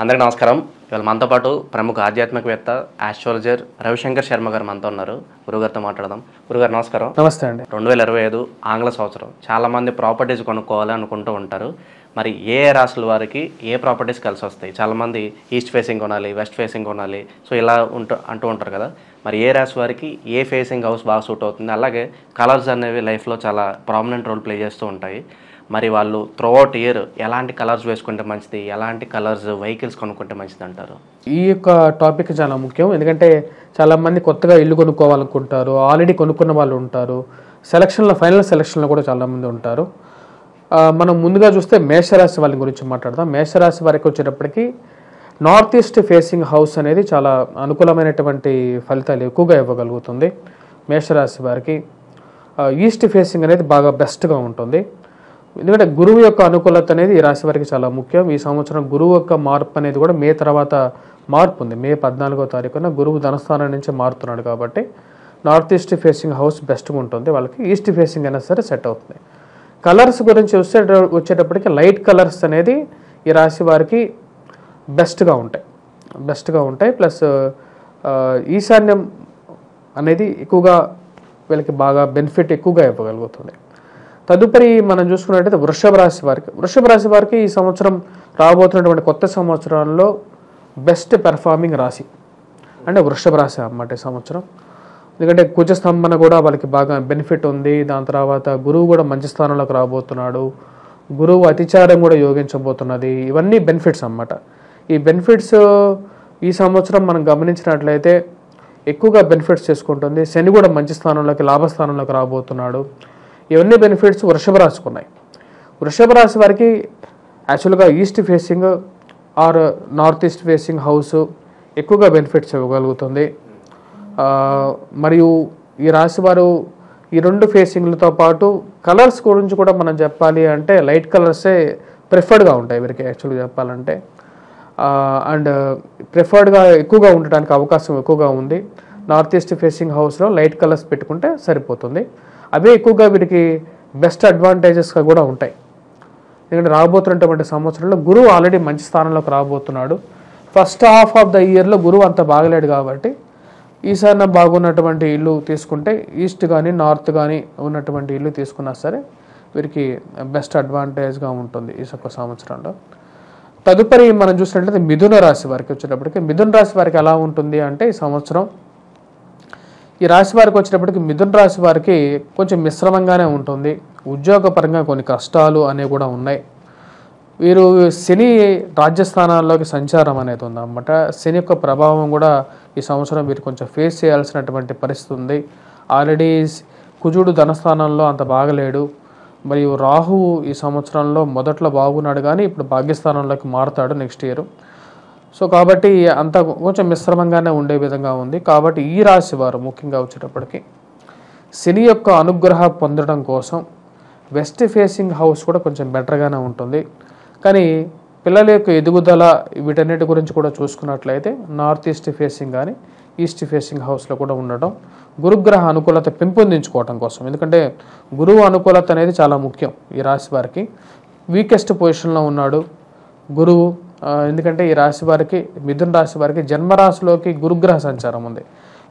అందరికీ నమస్కారం. ఇవాళ మనతో పాటు ప్రముఖ ఆధ్యాత్మికవేత్త ఆస్ట్రాలజర్ రవిశంకర్ శర్మ గారు మనతో ఉన్నారు. గురుగారితో మాట్లాడదాం. గురుగారు నమస్కారం. నమస్తే అండి. 2025 ఆంగ్ల సంవత్సరం. చాలామంది ప్రాపర్టీస్ కొనుక్కోవాలి అనుకుంటూ ఉంటారు. మరి ఏ రాసుల వారికి ఏ ప్రాపర్టీస్ కలిసి వస్తాయి? చాలామంది ఈస్ట్ ఫేసింగ్ కొనాలి, వెస్ట్ ఫేసింగ్ కొనాలి, సో ఇలా అంటూ ఉంటారు కదా. మరి ఏ రాశి వారికి ఏ ఫేసింగ్ హౌస్ బాగా సూట్ అవుతుంది? అలాగే కలర్స్ అనేవి లైఫ్లో చాలా ప్రామినెంట్ రోల్ ప్లే చేస్తూ ఉంటాయి. మరి వాళ్ళు త్రూఅవుట్ ఇయర్ ఎలాంటి కలర్స్ వేసుకుంటే మంచిది, ఎలాంటి కలర్స్ వెహికల్స్ కొనుక్కుంటే మంచిది అంటారు? ఈ యొక్క టాపిక్ చాలా ముఖ్యం. ఎందుకంటే చాలామంది కొత్తగా ఇల్లు కొనుక్కోవాలనుకుంటారు, ఆల్రెడీ కొనుక్కున్న వాళ్ళు ఉంటారు, ఫైనల్ సెలక్షన్లో కూడా చాలామంది ఉంటారు. మనం ముందుగా చూస్తే మేషరాశి వాళ్ళ గురించి మాట్లాడదాం. మేషరాశి వారికి వచ్చేటప్పటికి నార్త్ ఈస్ట్ ఫేసింగ్ హౌస్ అనేది చాలా అనుకూలమైనటువంటి ఫలితాలు ఎక్కువగా ఇవ్వగలుగుతుంది. మేషరాశి వారికి ఈస్ట్ ఫేసింగ్ అనేది బాగా బెస్ట్గా ఉంటుంది. ఎందుకంటే గురువు యొక్క అనుకూలత అనేది ఈ రాశి వారికి చాలా ముఖ్యం. ఈ సంవత్సరం గురువు యొక్క మార్పు అనేది కూడా మే తర్వాత మార్పు ఉంది. మే 14వ తారీఖున గురువు ధనస్థానం నుంచి మారుతున్నాడు కాబట్టి నార్త్ ఈస్ట్ ఫేసింగ్ హౌస్ బెస్ట్గా ఉంటుంది. వాళ్ళకి ఈస్ట్ ఫేసింగ్ అయినా సరే సెట్ అవుతుంది. కలర్స్ గురించి వచ్చేటప్పటికి లైట్ కలర్స్ అనేది ఈ రాశి వారికి బెస్ట్గా ఉంటాయి. ప్లస్ ఈశాన్యం అనేది ఎక్కువగా వీళ్ళకి బాగా బెనిఫిట్ ఎక్కువగా ఇవ్వగలుగుతుంది. తదుపరి మనం చూసుకున్నట్టయితే వృషభ రాశి వారికి ఈ సంవత్సరం రాబోతున్నటువంటి కొత్త సంవత్సరంలో బెస్ట్ పెర్ఫార్మింగ్ రాశి అంటే వృషభ రాశి అన్నమాట ఈ సంవత్సరం. ఎందుకంటే కుజస్తంభన కూడా వాళ్ళకి బాగా బెనిఫిట్ ఉంది. దాని తర్వాత గురువు కూడా మంచి స్థానంలోకి రాబోతున్నాడు. గురువు అతిచారం కూడా యోగించబోతున్నది. ఇవన్నీ బెనిఫిట్స్ అన్నమాట. ఈ బెనిఫిట్స్ ఈ సంవత్సరం మనం గమనించినట్లయితే ఎక్కువగా బెనిఫిట్స్ చేసుకుంటుంది. శని కూడా మంచి స్థానంలోకి లాభస్థానంలోకి రాబోతున్నాడు. ఇవన్నీ బెనిఫిట్స్ వృషభ రాశికి ఉన్నాయి. వృషభ రాశి వారికి యాక్చువల్గా east facing or north east facing house ఎక్కువగా బెనిఫిట్స్ ఇవ్వగలుగుతుంది. మరియు ఈ రాశి వారు ఈ రెండు ఫేసింగ్లతో పాటు కలర్స్ గురించి కూడా మనం చెప్పాలి అంటే లైట్ కలర్సే ప్రిఫర్డ్గా ఉంటాయి వీరికి యాక్చువల్గా చెప్పాలంటే. అండ్ ప్రిఫర్డ్గా ఎక్కువగా ఉండడానికి అవకాశం ఎక్కువగా ఉంది. నార్త్ ఈస్ట్ ఫేసింగ్ హౌస్లో లైట్ కలర్స్ పెట్టుకుంటే సరిపోతుంది. అవే ఎక్కువగా వీటికి బెస్ట్ అడ్వాంటేజెస్గా కూడా ఉంటాయి. ఎందుకంటే రాబోతున్నటువంటి సంవత్సరంలో గురువు ఆల్రెడీ మంచి స్థానంలోకి రాబోతున్నాడు. ఫస్ట్ హాఫ్ ఆఫ్ ద ఇయర్లో గురువు అంత బాగలేడు కాబట్టి ఈశాన్య బాగున్నటువంటి ఇల్లు తీసుకుంటే ఈస్ట్ కానీ నార్త్ కానీ ఉన్నటువంటి ఇల్లు తీసుకున్నా సరే వీరికి బెస్ట్ అడ్వాంటేజ్గా ఉంటుంది ఈ యొక్క సంవత్సరంలో. తదుపరి మనం చూసినట్లయితే మిథున రాశి వారికి వచ్చేటప్పటికి మిథున రాశి వారికి ఎలా ఉంటుంది అంటే ఈ సంవత్సరం ఈ రాశి వారికి వచ్చేటప్పటికి మిథున రాశి వారికి కొంచెం మిశ్రమంగానే ఉంటుంది. ఉద్యోగపరంగా కొన్ని కష్టాలు అనేవి కూడా ఉన్నాయి. వీరు శని రాజ్యస్థానాల్లోకి సంచారం అనేది ఉందన్నమాట. శని యొక్క ప్రభావం కూడా ఈ సంవత్సరం వీరు కొంచెం ఫేస్ చేయాల్సినటువంటి పరిస్థితి ఉంది. ఆల్రెడీ కుజుడు ధనస్థానంలో అంత బాగలేడు. మరియు రాహువు ఈ సంవత్సరంలో మొదట్లో బాగున్నాడు కానీ ఇప్పుడు భాగ్యస్థానంలోకి మారుతాడు నెక్స్ట్ ఇయర్. సో కాబట్టి అంత కొంచెం మిశ్రమంగానే ఉండే విధంగా ఉంది. కాబట్టి ఈ రాశి వారు ముఖ్యంగా వచ్చేటప్పటికి శని యొక్క అనుగ్రహ పొందడం కోసం వెస్ట్ ఫేసింగ్ హౌస్ కూడా కొంచెం బెటర్గానే ఉంటుంది. కానీ పిల్లల యొక్క ఎదుగుదల వీటన్నిటి గురించి కూడా చూసుకున్నట్లయితే నార్త్ ఈస్ట్ ఫేసింగ్ కానీ ఈస్ట్ ఫేసింగ్ హౌస్లో కూడా ఉండటం గురుగ్రహ అనుకూలత పెంపొందించుకోవటం కోసం. ఎందుకంటే గురువు అనుకూలత అనేది చాలా ముఖ్యం ఈ రాశి వారికి. వీకెస్ట్ పొజిషన్లో ఉన్నాడు గురువు. ఎందుకంటే ఈ రాశి వారికి మిథున రాశి వారికి జన్మరాశిలోకి గురుగ్రహ సంచారం ఉంది.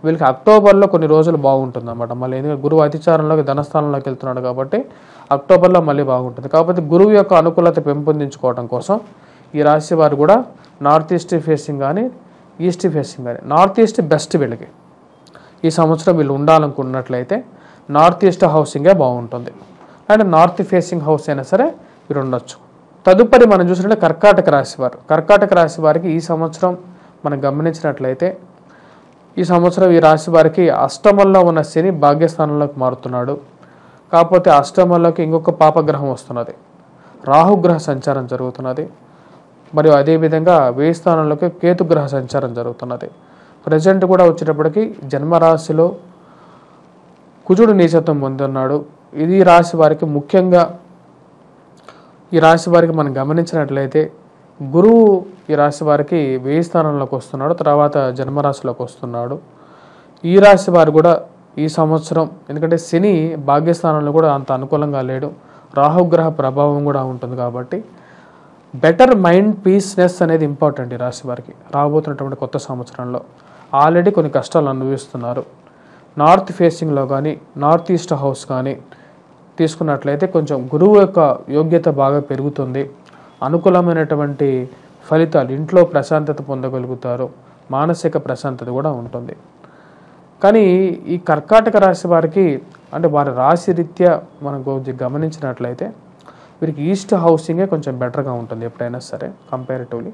వీళ్ళకి అక్టోబర్లో కొన్ని రోజులు బాగుంటుంది అన్నమాట. మళ్ళీ ఎందుకంటే గురువు అతిచారంలోకి ధనస్థానంలోకి వెళ్తున్నాడు కాబట్టి అక్టోబర్లో మళ్ళీ బాగుంటుంది. కాబట్టి గురువు యొక్క అనుకూలత పెంపొందించుకోవడం కోసం ఈ రాశి వారు కూడా నార్త్ ఈస్ట్ ఫేసింగ్ కానీ ఈస్ట్ ఫేసింగ్ కానీ నార్త్ ఈస్ట్ బెస్ట్ వీళ్ళకి ఈ సంవత్సరం వీళ్ళు ఉండాలనుకున్నట్లయితే నార్త్ ఈస్ట్ హౌసింగే బాగుంటుంది. అండ్ నార్త్ ఫేసింగ్ హౌస్ అయినా సరే వీరు ఉండొచ్చు. తదుపరి మనం చూసినట్లయితే కర్కాటక రాశి వారికి ఈ సంవత్సరం మనం గమనించినట్లయితే ఈ సంవత్సరం ఈ రాశి వారికి అష్టమంలో ఉన్న శని భాగ్యస్థానంలోకి మారుతున్నాడు. కాకపోతే అష్టమంలోకి ఇంకొక పాపగ్రహం వస్తున్నది, రాహుగ్రహ సంచారం జరుగుతున్నది. మరియు అదేవిధంగా వ్యయ స్థానంలోకి కేతుగ్రహ సంచారం జరుగుతున్నది. ప్రజెంట్ కూడా వచ్చేటప్పటికి జన్మరాశిలో కుజుడు నీచత్వం పొందున్నాడు. ఇది రాశి వారికి ముఖ్యంగా ఈ రాశి వారికి మనం గమనించినట్లయితే గురువు ఈ రాశి వారికి వ్యయ స్థానంలోకి వస్తున్నాడు, తర్వాత జన్మరాశిలోకి వస్తున్నాడు. ఈ రాశి వారు కూడా ఈ సంవత్సరం ఎందుకంటే శని భాగ్యస్థానంలో కూడా అంత అనుకూలంగా లేడు, రాహుగ్రహ ప్రభావం కూడా ఉంటుంది కాబట్టి బెటర్ మైండ్ పీస్నెస్ అనేది ఇంపార్టెంట్ ఈ రాశి వారికి రాబోతున్నటువంటి కొత్త సంవత్సరంలో. ఆల్రెడీ కొన్ని కష్టాలు అనుభవిస్తున్నారు. నార్త్ ఫేసింగ్లో కానీ నార్త్ ఈస్ట్ హౌస్ కానీ తీసుకున్నట్లయితే కొంచెం గురువు యొక్క యోగ్యత బాగా పెరుగుతుంది. అనుకూలమైనటువంటి ఫలితాలు, ఇంట్లో ప్రశాంతత పొందగలుగుతారు, మానసిక ప్రశాంతత కూడా ఉంటుంది. కానీ ఈ కర్కాటక రాశి వారికి అంటే వారి రాశి రీత్యా మనం కొంచెం గమనించినట్లయితే వీరికి ఈస్ట్ హౌసింగే కొంచెం బెటర్గా ఉంటుంది ఎప్పుడైనా సరే కంపారిటివ్లీ.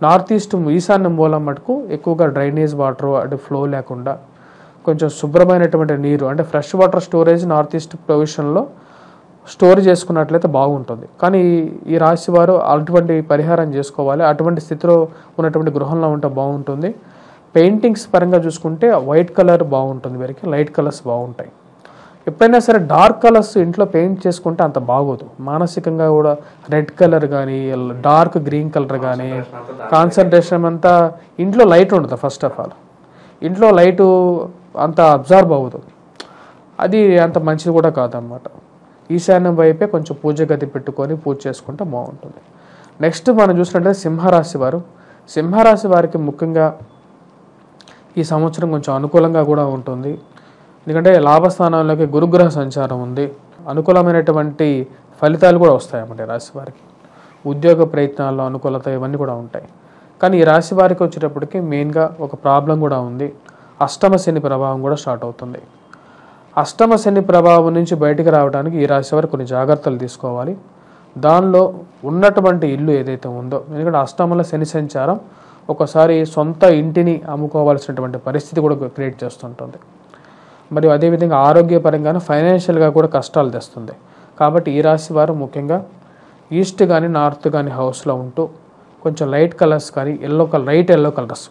నార్త్ ఈస్ట్ ఈశాన్య మూలం మటుకు ఎక్కువగా డ్రైనేజ్ వాటర్ అంటే ఫ్లో లేకుండా కొంచెం శుభ్రమైనటువంటి నీరు అంటే fresh water storage north east పొజిషన్లో స్టోర్ చేసుకున్నట్లయితే బాగుంటుంది. కానీ ఈ రాశి వారు అటువంటి పరిహారం చేసుకోవాలి. అటువంటి స్థితిలో ఉన్నటువంటి గృహంలో ఉంటే బాగుంటుంది. పెయింటింగ్స్ పరంగా చూసుకుంటే వైట్ కలర్ బాగుంటుంది, వీరికి లైట్ కలర్స్ బాగుంటాయి. ఎప్పుడైనా సరే డార్క్ కలర్స్ ఇంట్లో పెయింట్ చేసుకుంటే అంత బాగోదు. మానసికంగా కూడా రెడ్ కలర్ కానీ డార్క్ గ్రీన్ కలర్ కానీ కాన్సన్ట్రేషన్ అంతా ఇంట్లో లైట్ ఉండదు. ఫస్ట్ ఆఫ్ ఆల్ ఇంట్లో లైటు అంత అబ్జర్వ్ అవ్వదు, అది అంత మంచిది కూడా కాదన్నమాట. ఈశాన్యం వైపే కొంచెం పూజ గది పెట్టుకొని పూజ చేసుకుంటే బాగుంటుంది. నెక్స్ట్ మనం చూసినట్లయితే సింహరాశి వారు. సింహరాశి వారికి ముఖ్యంగా ఈ సంవత్సరం కొంచెం అనుకూలంగా కూడా ఉంటుంది. ఎందుకంటే లాభస్థానంలోకి గురుగ్రహ సంచారం ఉంది. అనుకూలమైనటువంటి ఫలితాలు కూడా వస్తాయన్నమాట రాశి వారికి. ఉద్యోగ ప్రయత్నాల్లో అనుకూలత ఇవన్నీ కూడా ఉంటాయి. కానీ ఈ రాశి వారికి వచ్చేటప్పటికి మెయిన్గా ఒక ప్రాబ్లం కూడా ఉంది. అష్టమ శని ప్రభావం కూడా స్టార్ట్ అవుతుంది. అష్టమ శని ప్రభావం నుంచి బయటికి రావడానికి ఈ రాశి వారు కొన్ని జాగ్రత్తలు తీసుకోవాలి. దానిలో ఉన్నటువంటి ఇల్లు ఏదైతే ఉందో, ఎందుకంటే అష్టమంలో శని సంచారం ఒకసారి సొంత ఇంటిని అమ్ముకోవాల్సినటువంటి పరిస్థితి కూడా క్రియేట్ చేస్తుంటుంది. మరియు అదేవిధంగా ఆరోగ్యపరంగాను ఫైనాన్షియల్గా కూడా కష్టాలు తెస్తుంది. కాబట్టి ఈ రాశి వారు ముఖ్యంగా ఈస్ట్ కానీ నార్త్ కానీ హౌస్లో ఉంటూ కొంచెం లైట్ కలర్స్ కానీ లైట్ ఎల్లో కలర్స్,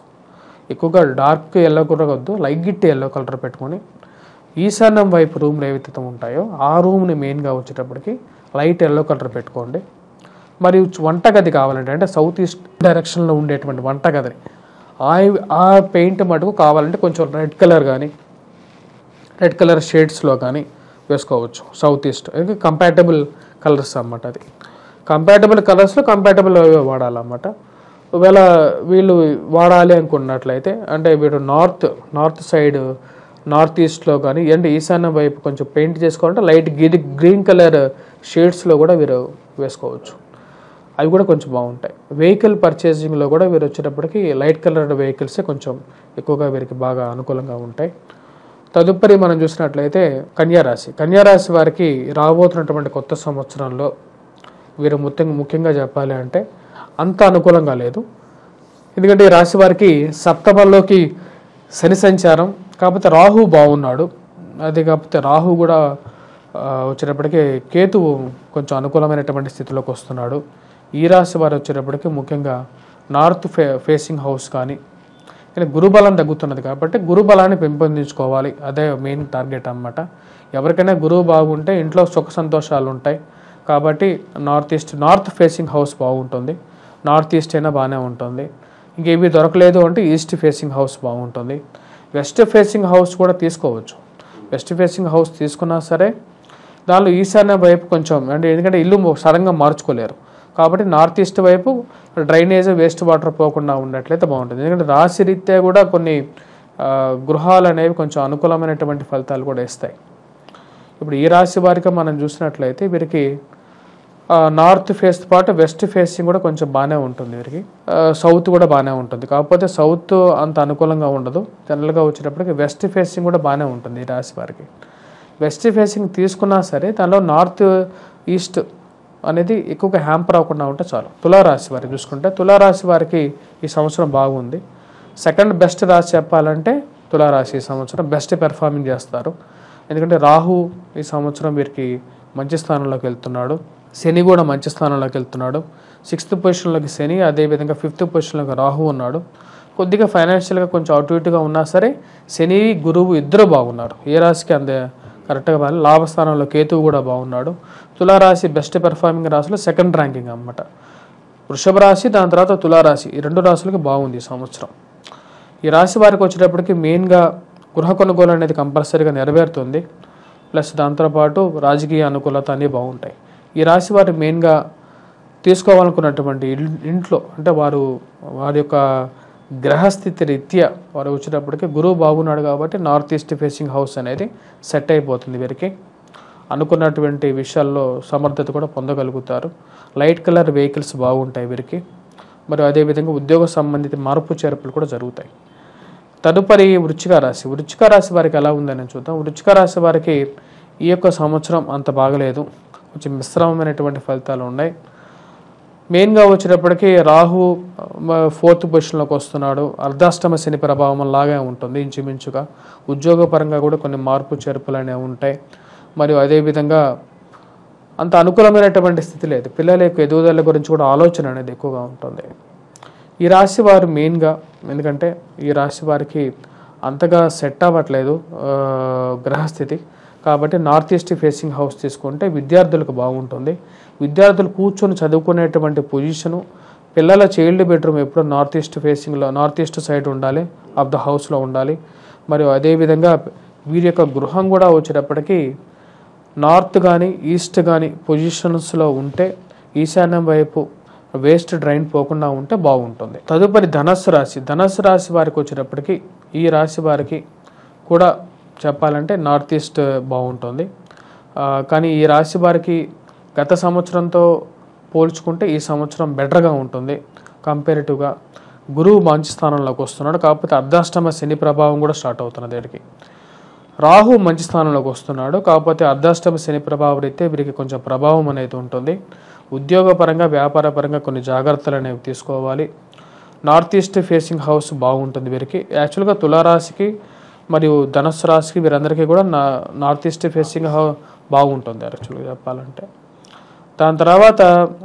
ఎక్కువగా డార్క్ ఎల్లో కూడా వద్దు, లైట్ ఎల్లో కలర్ పెట్టుకొని ఈశాన్యం వైపు రూమ్లు ఏవైతే ఉంటాయో ఆ రూమ్ని మెయిన్గా వచ్చేటప్పటికి లైట్ ఎల్లో కలర్ పెట్టుకోండి. మరియు వంటగది కావాలంటే అంటే సౌత్ ఈస్ట్ డైరెక్షన్లో ఉండేటువంటి వంటగదిని ఆ పెయింట్ మటుకు కావాలంటే కొంచెం రెడ్ కలర్ కానీ రెడ్ కలర్ షేడ్స్లో కానీ వేసుకోవచ్చు. సౌత్ ఈస్ట్ కంపాటబుల్ కలర్స్ అన్నమాట. అది కంపాటబుల్ కలర్స్లో కంపాటబుల్ వాడాలన్నమాట. ఒకవేళ వీళ్ళు వాడాలి అనుకున్నట్లయితే అంటే వీడు నార్త్ సైడ్ నార్త్ ఈస్ట్లో కానీ అంటే ఈశాన్యం వైపు కొంచెం పెయింట్ చేసుకోవాలంటే లైట్ గ్రీన్ కలర్ షేడ్స్లో కూడా వీరు వేసుకోవచ్చు. అవి కూడా కొంచెం బాగుంటాయి. వెహికల్ పర్చేసింగ్లో కూడా వీరు వచ్చేటప్పటికి లైట్ కలర్ వెహికల్సే కొంచెం ఎక్కువగా వీరికి బాగా అనుకూలంగా ఉంటాయి. తదుపరి మనం చూసినట్లయితే కన్యారాశి వారికి రాబోతున్నటువంటి కొత్త సంవత్సరంలో వీరు ముఖ్యంగా చెప్పాలి అంటే అంత అనుకూలంగా లేదు. ఎందుకంటే ఈ రాశి వారికి సప్తమంలోకి శని సంచారం, కాకపోతే రాహు బాగున్నాడు. అది కాకపోతే రాహు కూడా వచ్చేటప్పటికి కేతువు కొంచెం అనుకూలమైనటువంటి స్థితిలోకి వస్తున్నాడు. ఈ రాశి వారు వచ్చేటప్పటికి ముఖ్యంగా నార్త్ ఫేసింగ్ హౌస్ కానీ గురుబలం తగ్గుతున్నది కాబట్టి గురుబలాన్ని పెంపొందించుకోవాలి. అదే మెయిన్ టార్గెట్ అన్నమాట. ఎవరికైనా గురువు బాగుంటే ఇంట్లో సుఖ సంతోషాలు ఉంటాయి. కాబట్టి నార్త్ ఫేసింగ్ హౌస్ బాగుంటుంది. నార్త్ ఈస్ట్ అయినా బాగానే ఉంటుంది. ఇంకేవి దొరకలేదు అంటే ఈస్ట్ ఫేసింగ్ హౌస్ బాగుంటుంది. వెస్ట్ ఫేసింగ్ హౌస్ కూడా తీసుకోవచ్చు. వెస్ట్ ఫేసింగ్ హౌస్ తీసుకున్నా సరే దానిలో ఈశాన్య వైపు కొంచెం అంటే ఎందుకంటే ఇల్లు సడన్గా మార్చుకోలేరు కాబట్టి నార్త్ ఈస్ట్ వైపు డ్రైనేజ్ వేస్ట్ వాటర్ పోకుండా ఉన్నట్లయితే బాగుంటుంది. ఎందుకంటే రాశి రీత్యా కూడా కొన్ని గృహాలు అనేవి కొంచెం అనుకూలమైనటువంటి ఫలితాలు కూడా ఇస్తాయి. ఇప్పుడు ఈ రాశి వారికి మనం చూసినట్లయితే వీరికి నార్త్ ఫేస్ పాటు వెస్ట్ ఫేసింగ్ కూడా కొంచెం బాగానే ఉంటుంది. వీరికి సౌత్ కూడా బాగానే ఉంటుంది. కాకపోతే సౌత్ అంత అనుకూలంగా ఉండదు. జనరల్గా వచ్చేటప్పటికి వెస్ట్ ఫేసింగ్ కూడా బాగానే ఉంటుంది ఈ రాశి వారికి. వెస్ట్ ఫేసింగ్ తీసుకున్నా సరే దానిలో నార్త్ ఈస్ట్ అనేది ఎక్కువగా హ్యాంపర్ అవ్వకుండా ఉంటే చాలు. తులారాశి వారికి చూసుకుంటే తులారాశి వారికి ఈ సంవత్సరం బాగుంది. సెకండ్ బెస్ట్ రాశి చెప్పాలంటే తులారాశి ఈ సంవత్సరం బెస్ట్ పెర్ఫార్మింగ్ చేస్తారు. ఎందుకంటే రాహు ఈ సంవత్సరం వీరికి మంచి స్థానంలోకి వెళ్తున్నాడు. శని కూడా మంచి స్థానంలోకి వెళ్తున్నాడు. 6th పొజిషన్లోకి శని, అదేవిధంగా 5th పొజిషన్లోకి రాహు ఉన్నాడు. కొద్దిగా ఫైనాన్షియల్గా కొంచెం అటు ఇటుగా ఉన్నా సరే శని గురువు ఇద్దరు బాగున్నారు. ఏ రాశికి అంతే కరెక్ట్గా బాగా లాభస్థానంలో కేతువు కూడా బాగున్నాడు. తులారాశి బెస్ట్ పెర్ఫార్మింగ్ రాశిలో సెకండ్ ర్యాంకింగ్ అన్నమాట. వృషభ రాశి దాని తర్వాత తులారాశి ఈ 2 రాశులకి బాగుంది ఈ సంవత్సరం. ఈ రాశి వారికి వచ్చేటప్పటికి మెయిన్గా గృహ కొనుగోలు అనేది కంపల్సరీగా నెరవేరుతుంది. ప్లస్ దాంతోపాటు రాజకీయ అనుకూలత అన్నీ బాగుంటాయి. ఈ రాశి వారు మెయిన్గా తీసుకోవాలనుకున్నటువంటి ఇంట్లో అంటే వారి యొక్క గ్రహస్థితి రీత్యా వారు వచ్చేటప్పటికి గురువు బాగున్నాడు కాబట్టి నార్త్ ఈస్ట్ ఫేసింగ్ హౌస్ అనేది సెట్ అయిపోతుంది వీరికి. అనుకున్నటువంటి విషయాల్లో సమర్థత కూడా పొందగలుగుతారు. లైట్ కలర్ వెహికల్స్ బాగుంటాయి వీరికి. మరియు అదేవిధంగా ఉద్యోగ సంబంధిత మార్పు చేర్పులు కూడా జరుగుతాయి. తదుపరి వృశ్చిక రాశి. వృశ్చిక రాశి వారికి ఎలా ఉందని చూద్దాం. వృశ్చిక రాశి వారికి ఈ యొక్క సంవత్సరం అంత బాగలేదు, కొంచెం మిశ్రమమైనటువంటి ఫలితాలు ఉన్నాయి. మెయిన్గా వచ్చేటప్పటికి రాహు 4th పొజిషన్లోకి వస్తున్నాడు. అర్ధాష్టమ శని ప్రభావం లాగే ఉంటుంది ఇంచుమించుగా. ఉద్యోగపరంగా కూడా కొన్ని మార్పు చేర్పులు అనేవి ఉంటాయి. మరియు అదేవిధంగా అంత అనుకూలమైనటువంటి స్థితి లేదు. పిల్లల యొక్క ఎదుగుదల గురించి కూడా ఆలోచన అనేది ఎక్కువగా ఉంటుంది. ఈ రాశి వారు మెయిన్గా, ఎందుకంటే ఈ రాశి వారికి అంతగా సెట్ అవ్వట్లేదు గ్రహస్థితి. కాబట్టి నార్త్ ఈస్ట్ ఫేసింగ్ హౌస్ తీసుకుంటే విద్యార్థులకు బాగుంటుంది. విద్యార్థులు కూర్చొని చదువుకునేటువంటి పొజిషను, పిల్లల చైల్డ్ బెడ్రూమ్ ఎప్పుడు నార్త్ ఈస్ట్ సైడ్ ఉండాలి, ఆఫ్ ద హౌస్లో ఉండాలి. మరియు అదేవిధంగా వీరి యొక్క గృహం కూడా వచ్చేటప్పటికి నార్త్ కానీ ఈస్ట్ కానీ పొజిషన్స్లో ఉంటే, ఈశాన్యం వైపు వేస్ట్ డ్రైన్ పోకుండా ఉంటే బాగుంటుంది. తదుపరి ధనస్సు రాశి. ధనస్సు రాశి వారికి వచ్చేటప్పటికి ఈ రాశి వారికి కూడా చెప్పాలంటే నార్త్ ఈస్ట్ బాగుంటుంది. కానీ ఈ రాశి వారికి గత సంవత్సరంతో పోల్చుకుంటే ఈ సంవత్సరం బెటర్గా ఉంటుంది కంపేరిటివ్గా. గురువు మంచి స్థానంలోకి వస్తున్నాడు, కాకపోతే అర్ధాష్టమ శని ప్రభావం కూడా స్టార్ట్ అవుతున్నది వీరికి. రాహు మంచి స్థానంలోకి వస్తున్నాడు, కాకపోతే అర్ధాష్టమ శని ప్రభావం రీతే వీరికి కొంచెం ప్రభావం అనేది ఉంటుంది. ఉద్యోగపరంగా వ్యాపారపరంగా కొన్ని జాగ్రత్తలు అనేవి తీసుకోవాలి. నార్త్ ఈస్ట్ ఫేసింగ్ హౌస్ బాగుంటుంది వీరికి. యాక్చువల్గా తులారాశికి మరియు ధనుస్సు రాశికి వీరందరికీ కూడా నార్త్ ఈస్ట్ ఫేసింగ్ బాగుంటుంది యాక్చువల్గా చెప్పాలంటే. దాని తర్వాత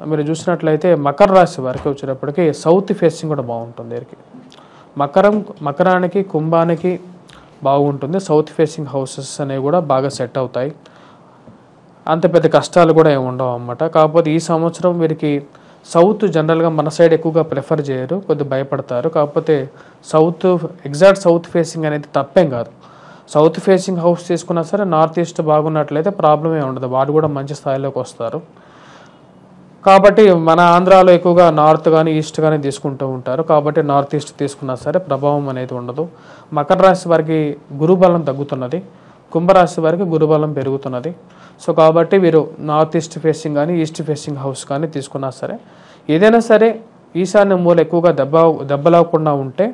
మీరు చూసినట్లయితే మకర రాశి వారికి వచ్చేటప్పటికి సౌత్ ఫేసింగ్ కూడా బాగుంటుంది వీరికి. మకరానికి కుంభానికి బాగుంటుంది. సౌత్ ఫేసింగ్ హౌసెస్ అనేవి కూడా బాగా సెట్ అవుతాయి. అంత పెద్ద కష్టాలు కూడా ఏమి ఉండవు అన్నమాట. కాకపోతే ఈ సంవత్సరం వీరికి సౌత్ జనరల్గా మన సైడ్ ఎక్కువగా ప్రిఫర్ చేయరు, కొద్దిగా భయపడతారు. కాకపోతే ఎగ్జాక్ట్ సౌత్ ఫేసింగ్ అనేది తప్పేం కాదు. సౌత్ ఫేసింగ్ హౌస్ తీసుకున్నా సరే నార్త్ ఈస్ట్ బాగున్నట్లయితే ప్రాబ్లం ఏమి ఉండదు, వాడు కూడా మంచి స్థాయిలోకి వస్తారు. కాబట్టి మన ఆంధ్రాలో ఎక్కువగా నార్త్ కానీ ఈస్ట్ కానీ తీసుకుంటూ ఉంటారు. కాబట్టి నార్త్ ఈస్ట్ తీసుకున్నా సరే ప్రభావం అనేది ఉండదు. మకర రాశి వారికి గురుబలం తగ్గుతున్నది, కుంభరాశి వారికి గురుబలం పెరుగుతున్నది. సో కాబట్టి వీరు నార్త్ ఈస్ట్ ఫేసింగ్ కానీ ఈస్ట్ ఫేసింగ్ హౌస్ కానీ తీసుకున్నా సరే, ఏదైనా సరే ఈశాన్య మూల ఎక్కువగా దెబ్బలాకుండా ఉంటే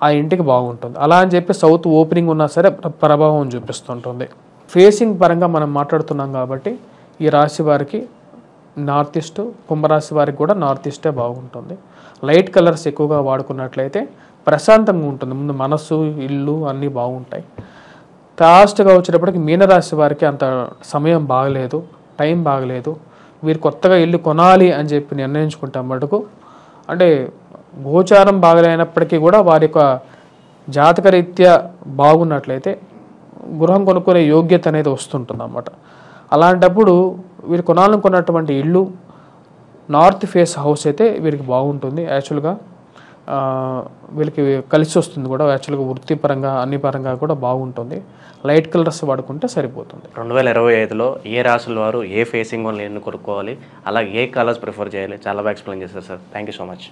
ఆ ఇంటికి బాగుంటుంది. అలా అని చెప్పి సౌత్ ఓపెనింగ్ ఉన్నా సరే ప్రభావం చూపిస్తుంటుంది. ఫేసింగ్ పరంగా మనం మాట్లాడుతున్నాం కాబట్టి ఈ రాశి వారికి నార్త్ ఈస్ట్, కుంభరాశి వారికి కూడా నార్త్ ఈస్టే బాగుంటుంది. లైట్ కలర్స్ ఎక్కువగా వాడుకున్నట్లయితే ప్రశాంతంగా ఉంటుంది. ముందు మనసు, ఇల్లు అన్నీ బాగుంటాయి. లాస్ట్గా వచ్చేటప్పటికి మీనరాశి వారికి అంత సమయం బాగలేదు, టైం బాగలేదు. వీరు కొత్తగా ఇల్లు కొనాలి అని చెప్పి నిర్ణయించుకుంటే మటుకు, అంటే గోచారం బాగలేనప్పటికీ కూడా వారి యొక్క జాతకరీత్యా బాగున్నట్లయితే గృహం కొనుక్కునే యోగ్యత అనేది వస్తుంటుంది అన్నమాట. అలాంటప్పుడు వీరు కొనాలనుకున్నటువంటి ఇల్లు నార్త్ ఫేస్ హౌస్ అయితే వీరికి బాగుంటుంది. యాక్చువల్గా వీళ్ళకి కలిసి వస్తుంది కూడా. యాక్చువల్గా వృత్తిపరంగా అన్ని పరంగా కూడా బాగుంటుంది. లైట్ కలర్స్ వాడుకుంటే సరిపోతుంది. 2025లో ఏ రాశుల వారు ఏ ఫేసింగ్ వల్ల ఎన్ని కొనుక్కోవాలి, అలాగే ఏ కలర్స్ ప్రిఫర్ చేయాలి, చాలా బాగా ఎక్స్ప్లెయిన్ చేశారు sir. Thank you so much.